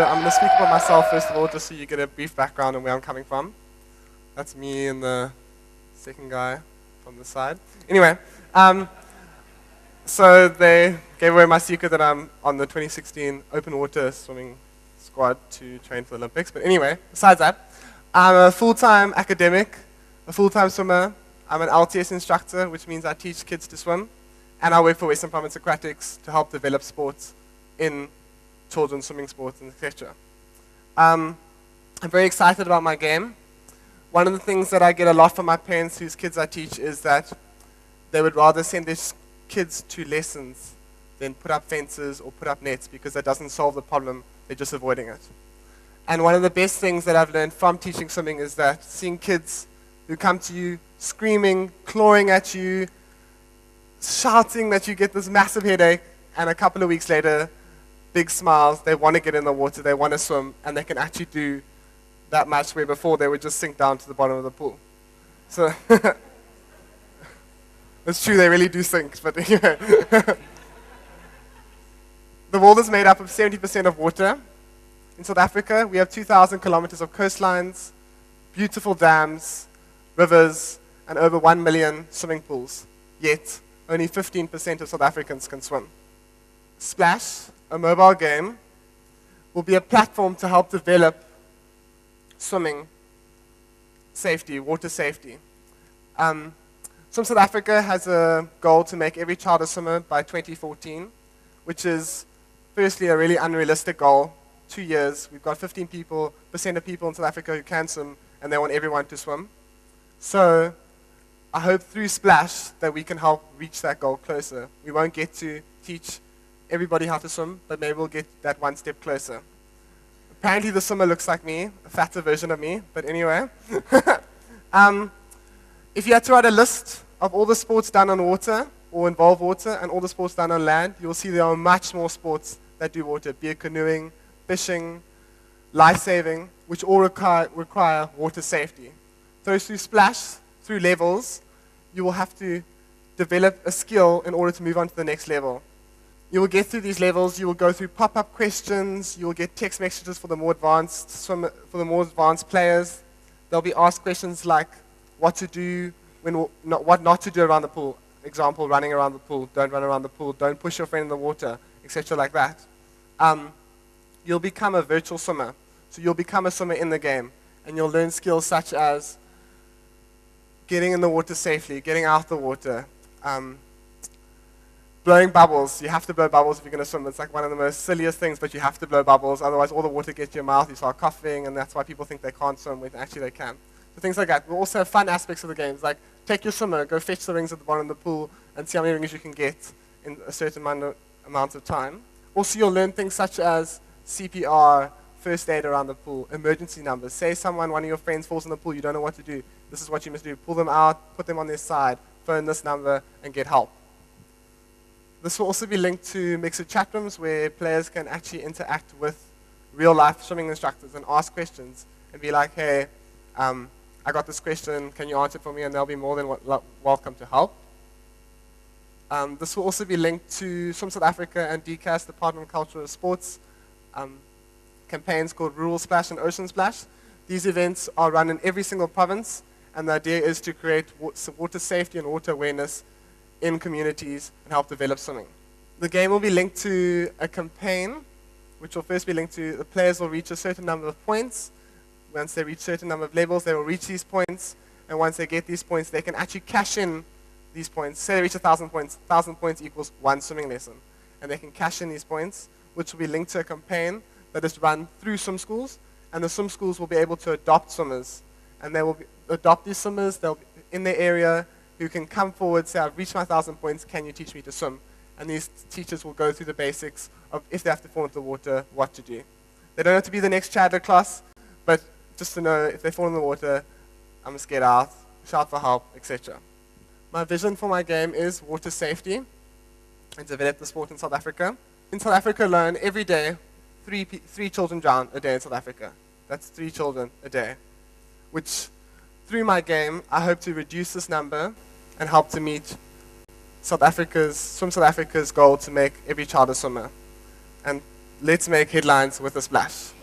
I'm going to speak about myself first of all, just so you get a brief background on where I'm coming from. That's me and the second guy from the side. Anyway, so they gave away my secret that I'm on the 2016 open water swimming squad to train for the Olympics. But anyway, besides that, I'm a full-time academic, a full-time swimmer. I'm an LTS instructor, which means I teach kids to swim. And I work for Western Province Aquatics to help develop sports in children's swimming sports, and etc. I'm very excited about my game. One of the things that I get a lot from my parents whose kids I teach is that they would rather send their kids to lessons than put up fences or put up nets, because that doesn't solve the problem, they're just avoiding it. And one of the best things that I've learned from teaching swimming is that seeing kids who come to you screaming, clawing at you, shouting that you get this massive headache, and a couple of weeks later, big smiles, they want to get in the water, they want to swim, and they can actually do that much where before they would just sink down to the bottom of the pool. So, it's true, they really do sink, but anyway. The world is made up of 70% of water. In South Africa, we have 2,000 kilometers of coastlines, beautiful dams, rivers, and over 1 million swimming pools. Yet, only 15% of South Africans can swim. Splash, a mobile game, will be a platform to help develop swimming safety, water safety. Swim South Africa has a goal to make every child a swimmer by 2014, which is firstly a really unrealistic goal. 2 years, we've got 15% of people in South Africa who can swim, and they want everyone to swim. So I hope through Splash that we can help reach that goal closer. We won't get to teach everybody how to swim, but maybe we'll get that one step closer. Apparently the swimmer looks like me, a fatter version of me, but anyway. If you had to write a list of all the sports done on water, or involve water, and all the sports done on land, you'll see there are much more sports that do water, be it canoeing, fishing, life-saving, which all require water safety. So through Splash, through levels, you will have to develop a skill in order to move on to the next level. You will get through these levels, you will go through pop-up questions, you will get text messages for the more advanced players. They'll be asked questions like what to do, what not to do around the pool. Example, running around the pool, don't run around the pool, don't push your friend in the water, etc. like that. You'll become a virtual swimmer. So you'll become a swimmer in the game, and you'll learn skills such as getting in the water safely, getting out the water, blowing bubbles. You have to blow bubbles if you're going to swim. It's like one of the most silliest things, but you have to blow bubbles. Otherwise, all the water gets to your mouth, you start coughing, and that's why people think they can't swim when actually they can. So things like that. We also have fun aspects of the games, like take your swimmer, go fetch the rings at the bottom of the pool, and see how many rings you can get in a certain amount of time. Also, you'll learn things such as CPR, first aid around the pool, emergency numbers. Say one of your friends falls in the pool, you don't know what to do. This is what you must do. Pull them out, put them on their side, phone this number, and get help. This will also be linked to mixed chat rooms where players can actually interact with real-life swimming instructors and ask questions and be like, hey, I got this question, can you answer it for me? And they'll be more than welcome to help. This will also be linked to Swim South Africa and DCAS, Department of Culture and Sports, campaigns called Rural Splash and Ocean Splash. These events are run in every single province, and the idea is to create water safety and water awareness in communities and help develop swimming. The game will be linked to a campaign, which will first be linked to the players will reach a certain number of points. Once they reach a certain number of levels, they will reach these points, and once they get these points, they can actually cash in these points. Say they reach 1,000 points. 1,000 points equals one swimming lesson, and they can cash in these points, which will be linked to a campaign that is run through swim schools, and the swim schools will be able to adopt swimmers, and they will adopt these swimmers. They'll be in their area who can come forward, say, I've reached my 1,000 points, can you teach me to swim? And these teachers will go through the basics of if they have to fall into the water, what to do. They don't have to be the next Chandler class, but just to know if they fall in the water, I must get out, shout for help, etc. My vision for my game is water safety and develop the sport in South Africa. In South Africa alone, every day, three children drown a day in South Africa. That's 3 children a day, which through my game, I hope to reduce this number and help to meet Swim South Africa's goal to make every child a swimmer. And let's make headlines with a splash.